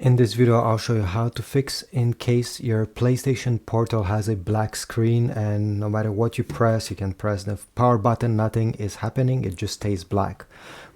In this video, I'll show you how to fix in case your PlayStation Portal has a black screen and no matter what you press, you can press the power button, nothing is happening, it just stays black.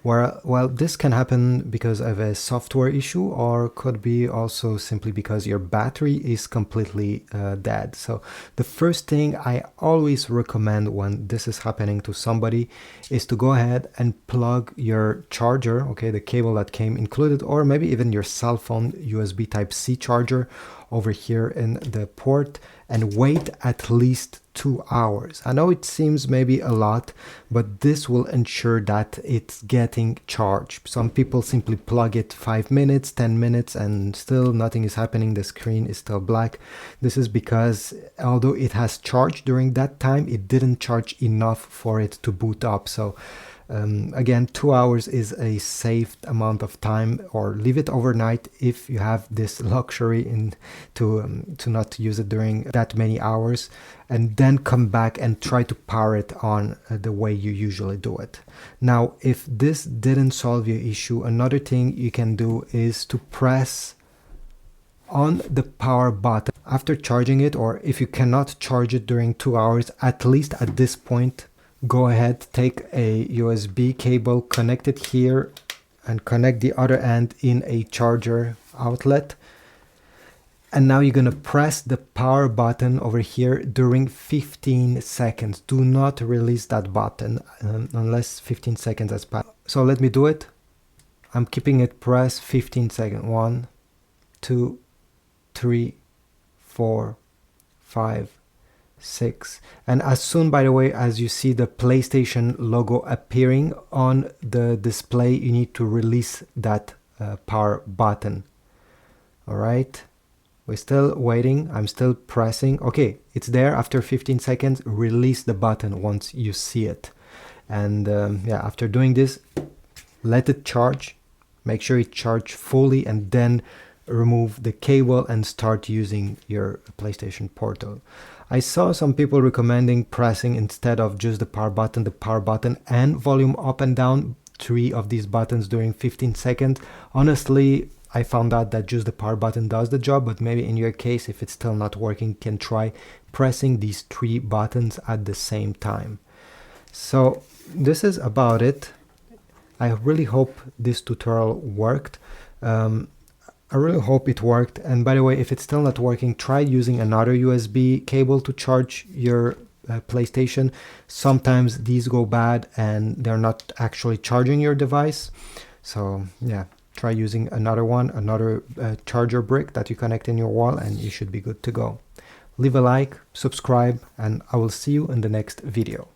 Well, this can happen because of a software issue or could be also simply because your battery is completely dead. So the first thing I always recommend when this is happening to somebody is to go ahead and plug your charger, okay, the cable that came included, or maybe even your cell phone USB Type-C charger over here in the port, and wait at least 2 hours. I know it seems maybe a lot, but this will ensure that it's getting charged. Some people simply plug it 5 minutes, 10 minutes, and still nothing is happening. The screen is still black. This is because although it has charged during that time, it didn't charge enough for it to boot up. So again, 2 hours is a safe amount of time, or leave it overnight if you have this luxury to not use it during that many hours, and then come back and try to power it on the way you usually do it. Now, if this didn't solve your issue, another thing you can do is to press on the power button after charging it, or if you cannot charge it during 2 hours, at least at this point, go ahead, take a USB cable, connect it here, and connect the other end in a charger outlet. And now you're going to press the power button over here during 15 seconds. Do not release that button unless 15 seconds has passed. So let me do it. I'm keeping it pressed 15 seconds. 1, 2, 3, 4, 5, 6. And as soon, by the way, as you see the PlayStation logo appearing on the display, you need to release that power button. All right, we're still waiting. I'm still pressing. Okay, it's there. After 15 seconds, release the button once you see it. And yeah, after doing this, let it charge. Make sure it charges fully, and then remove the cable and start using your PlayStation Portal. I saw some people recommending pressing, instead of just the power button and volume up and down, 3 of these buttons during 15 seconds. Honestly, I found out that just the power button does the job, but maybe in your case, if it's still not working, you can try pressing these 3 buttons at the same time. So this is about it. I really hope this tutorial worked. I really hope it worked. And by the way, if it's still not working, try using another USB cable to charge your PlayStation. Sometimes these go bad and they're not actually charging your device. So yeah, try using another one, another charger brick that you connect in your wall, and you should be good to go. Leave a like, subscribe, and I will see you in the next video.